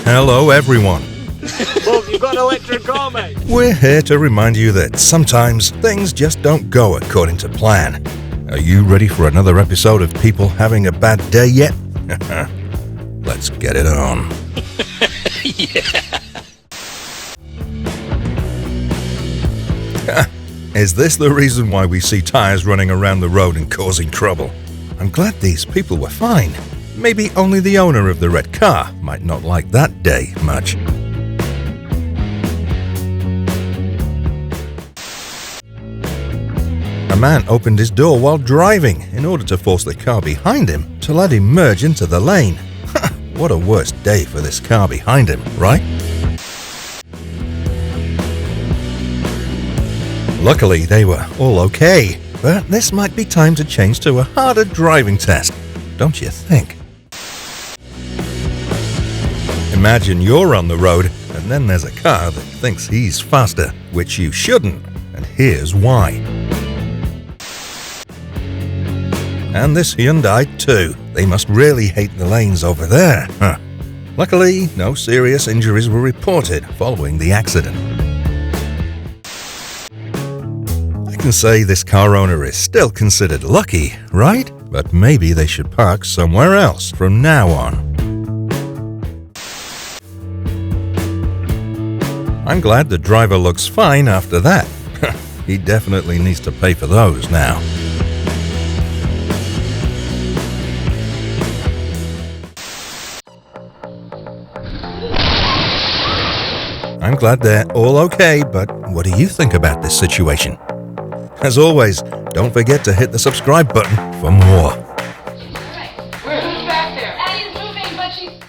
Hello, everyone. Look, you've got an electric car, mate. We're here to remind you that sometimes things just don't go according to plan. Are you ready for another episode of people having a bad day yet? Let's get it on. Is this the reason why we see tires running around the road and causing trouble? I'm glad these people were fine. Maybe only the owner of the red car might not like that day much. A man opened his door while driving in order to force the car behind him to let him merge into the lane. What a worse day for this car behind him, right? Luckily, they were all okay, but this might be time to change to a harder driving test, don't you think? Imagine you're on the road, and then there's a car that thinks he's faster, which you shouldn't, and here's why. And this Hyundai too. They must really hate the lanes over there, huh? Luckily, no serious injuries were reported following the accident. I can say this car owner is still considered lucky, right? But maybe they should park somewhere else from now on. I'm glad the driver looks fine after that. He definitely needs to pay for those now. I'm glad they're all okay, but what do you think about this situation? As always, don't forget to hit the subscribe button for more. Who's back there? Addie's moving, but she's...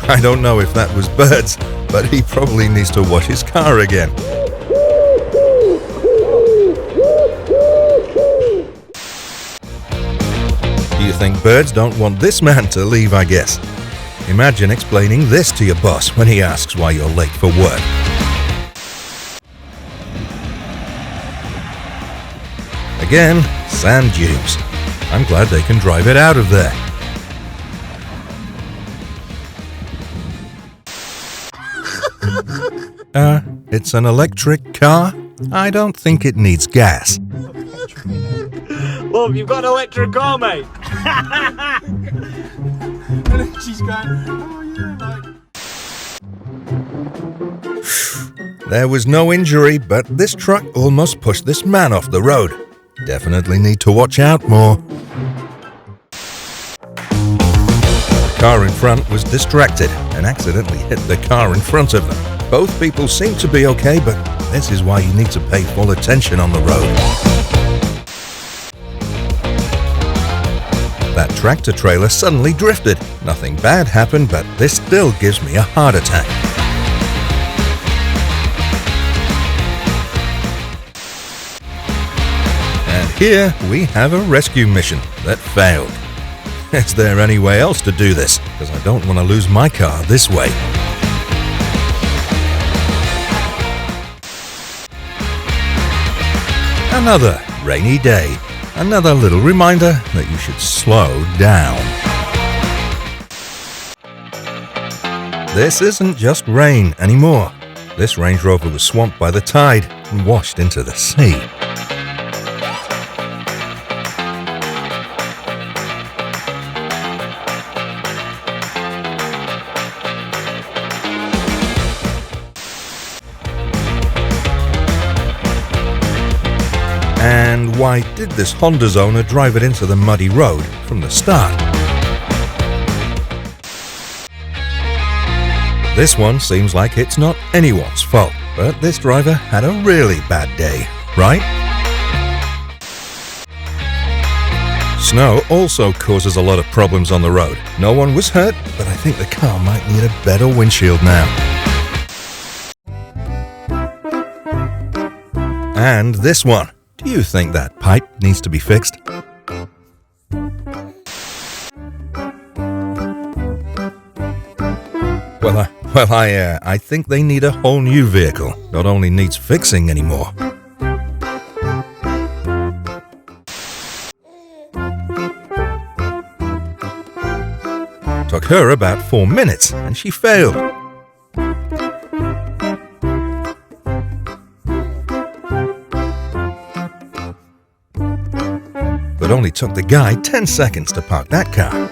I don't know if that was Birds, but he probably needs to wash his car again. Do you think Birds don't want this man to leave, I guess? Imagine explaining this to your boss when he asks why you're late for work. Again, sand dunes. I'm glad they can drive it out of there. It's an electric car? I don't think it needs gas. Look, you've got an electric car, mate. And she's going, oh yeah, like... There was no injury, but this truck almost pushed this man off the road. Definitely need to watch out more. The car in front was distracted and accidentally hit the car in front of them. Both people seem to be okay, but this is why you need to pay full attention on the road. That tractor trailer suddenly drifted. Nothing bad happened, but this still gives me a heart attack. And here we have a rescue mission that failed. Is there any way else to do this? Because I don't want to lose my car this way. Another rainy day. Another little reminder that you should slow down. This isn't just rain anymore. This Range Rover was swamped by the tide and washed into the sea. And why did this Honda's owner drive it into the muddy road from the start? This one seems like it's not anyone's fault, but this driver had a really bad day, right? Snow also causes a lot of problems on the road. No one was hurt, but I think the car might need a better windshield now. And this one. Do you think that pipe needs to be fixed? Well, I think they need a whole new vehicle. Not only needs fixing anymore. Took her about 4 minutes and she failed. But only took the guy 10 seconds to park that car.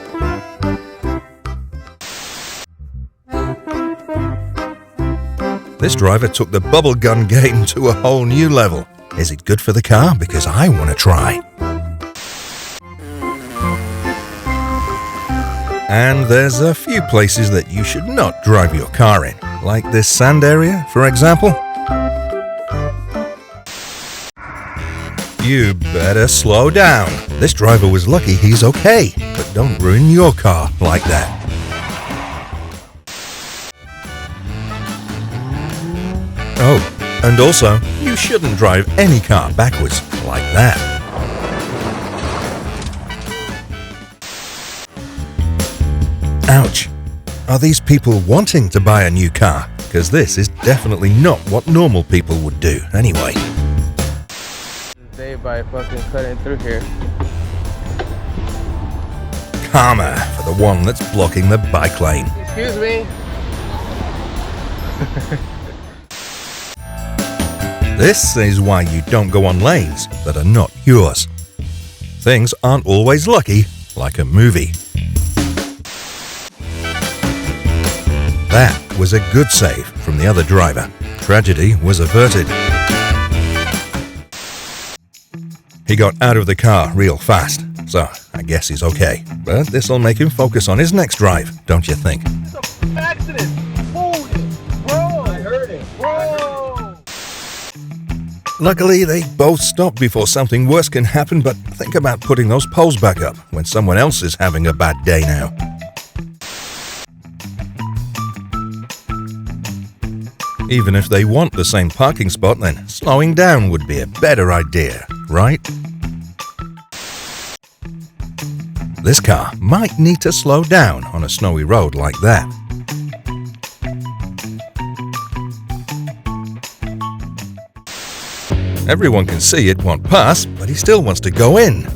This driver took the bubble gun game to a whole new level. Is it good for the car? Because I want to try. And there's a few places that you should not drive your car in, like this sand area, for example. You better slow down. This driver was lucky he's okay, but don't ruin your car like that. Oh, and also, you shouldn't drive any car backwards like that. Ouch. Are these people wanting to buy a new car? Because this is definitely not what normal people would do anyway. Day by fucking cutting through here. Karma for the one that's blocking the bike lane. Excuse me. This is why you don't go on lanes that are not yours. Things aren't always lucky like a movie. That was a good save from the other driver. Tragedy was averted. He got out of the car real fast, so I guess he's okay. But this'll make him focus on his next drive, don't you think? It's an accident. Holy, bro. I heard it. Bro. Luckily, they both stopped before something worse can happen, but think about putting those poles back up when someone else is having a bad day now. Even if they want the same parking spot, then slowing down would be a better idea, right? This car might need to slow down on a snowy road like that. Everyone can see it won't pass, but he still wants to go in.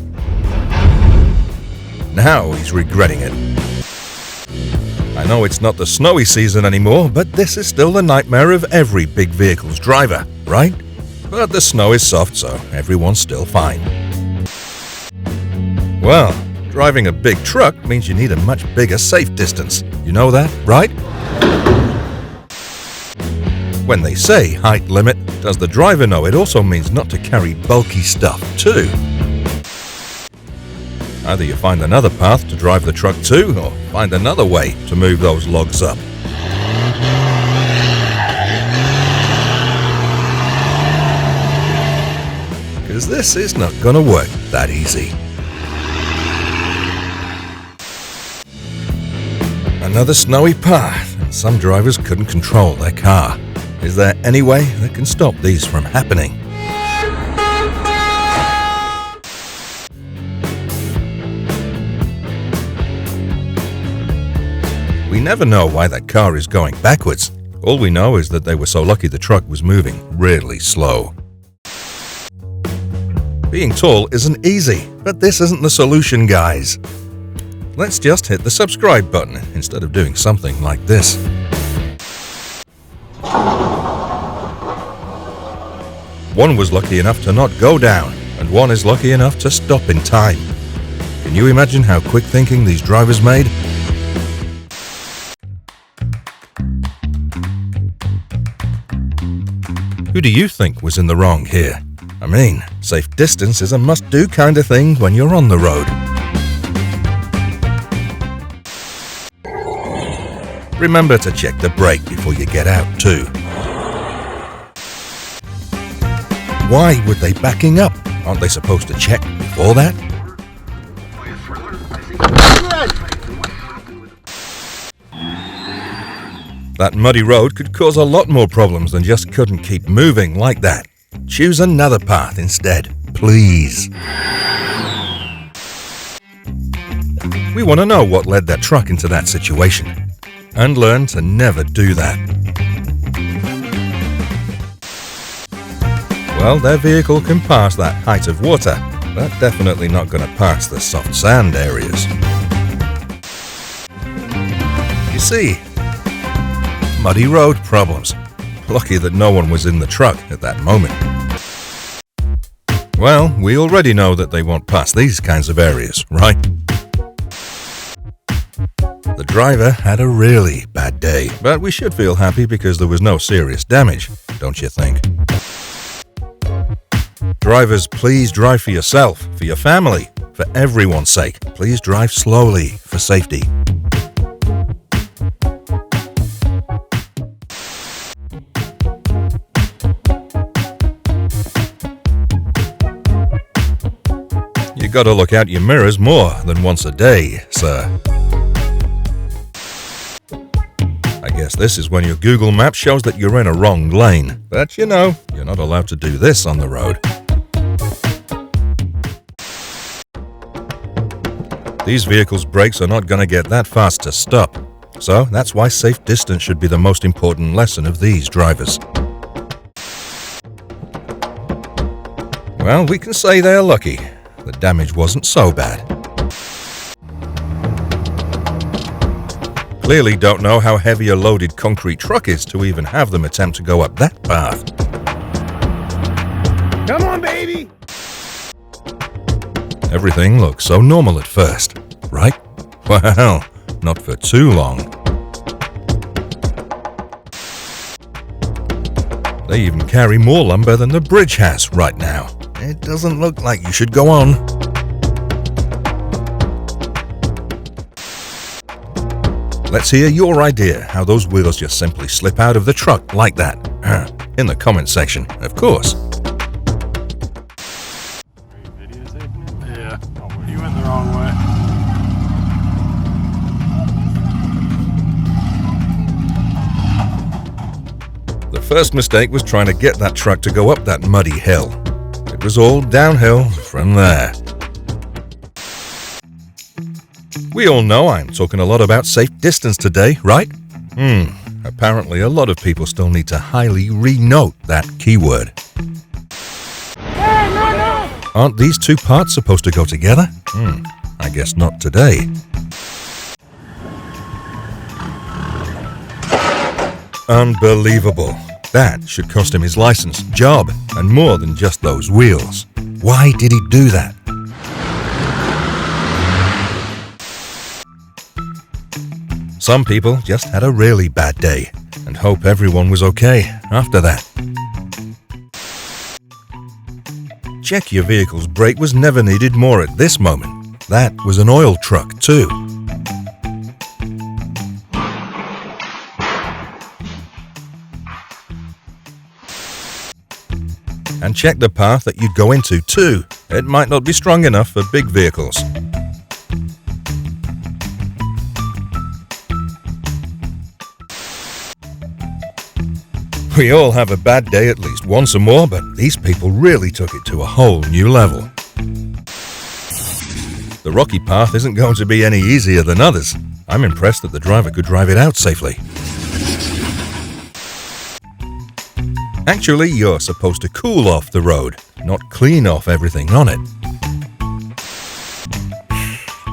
Now he's regretting it. I know it's not the snowy season anymore, but this is still the nightmare of every big vehicle's driver, right? But the snow is soft, so everyone's still fine. Well, driving a big truck means you need a much bigger safe distance. You know that, right? When they say height limit, does the driver know it also means not to carry bulky stuff too? Either you find another path to drive the truck to, or find another way to move those logs up. Because this is not going to work that easy. Another snowy path, and some drivers couldn't control their car. Is there any way that can stop these from happening? We never know why that car is going backwards. All we know is that they were so lucky the truck was moving really slow. Being tall isn't easy, but this isn't the solution, guys. Let's just hit the subscribe button instead of doing something like this. One was lucky enough to not go down, and one is lucky enough to stop in time. Can you imagine how quick thinking these drivers made? Who do you think was in the wrong here? I mean, safe distance is a must-do kind of thing when you're on the road. Remember to check the brake before you get out too. Why were they backing up? Aren't they supposed to check before that? That muddy road could cause a lot more problems than just couldn't keep moving like that. Choose another path instead, please. We want to know what led that truck into that situation, and learn to never do that. Well, their vehicle can pass that height of water, but definitely not going to pass the soft sand areas. see. Muddy road problems. Lucky that no one was in the truck at that moment. Well, we already know that they won't pass these kinds of areas, right? The driver had a really bad day, but we should feel happy because there was no serious damage, don't you think? Drivers, please drive for yourself, for your family, for everyone's sake. Please drive slowly for safety. You gotta look out your mirrors more than once a day, sir. I guess this is when your Google Map shows that you're in a wrong lane. But you know, you're not allowed to do this on the road. These vehicles' brakes are not gonna get that fast to stop. So that's why safe distance should be the most important lesson of these drivers. Well, we can say they're lucky. The damage wasn't so bad. Clearly don't know how heavy a loaded concrete truck is to even have them attempt to go up that path. Come on, baby! Everything looks so normal at first, right? Well, not for too long. They even carry more lumber than the bridge has right now. It doesn't look like you should go on. Let's hear your idea how those wheels just simply slip out of the truck like that. In the comment section, of course. Yeah. Oh, you went the wrong way. The first mistake was trying to get that truck to go up that muddy hill. It was all downhill from there. We all know I'm talking a lot about safe distance today, right? Apparently a lot of people still need to highly re-note that keyword. Hey, no! Aren't these two parts supposed to go together? I guess not today. Unbelievable. That should cost him his license, job, and more than just those wheels. Why did he do that? Some people just had a really bad day and hope everyone was okay after that. Check your vehicle's brake was never needed more at this moment. That was an oil truck too. And check the path that you'd go into too. It might not be strong enough for big vehicles. We all have a bad day at least once or more, but these people really took it to a whole new level. The rocky path isn't going to be any easier than others. I'm impressed that the driver could drive it out safely. Actually, you're supposed to cool off the road, not clean off everything on it.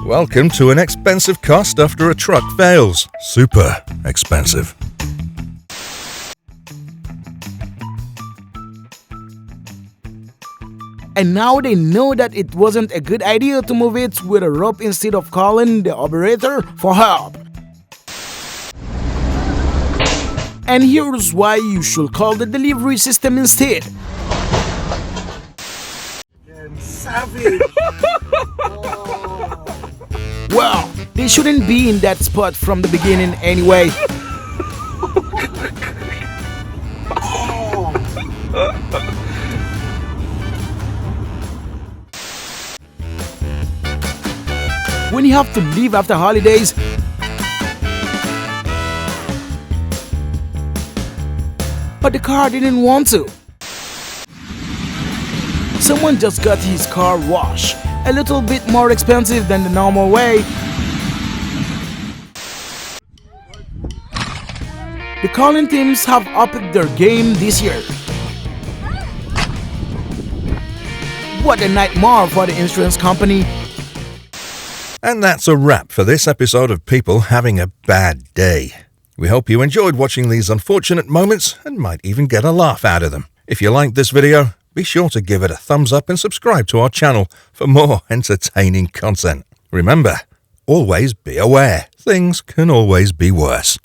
Welcome to an expensive cost after a truck fails. Super expensive. And now they know that it wasn't a good idea to move it with a rope instead of calling the operator for help. And here's why you should call the delivery system instead. Savage! Well, they shouldn't be in that spot from the beginning anyway. When you have to leave after holidays, but the car didn't want to. Someone just got his car washed, a little bit more expensive than the normal way. The calling teams have upped their game this year. What a nightmare for the insurance company. And that's a wrap for this episode of People Having a Bad Day. We hope you enjoyed watching these unfortunate moments and might even get a laugh out of them. If you liked this video, be sure to give it a thumbs up and subscribe to our channel for more entertaining content. Remember, always be aware. Things can always be worse.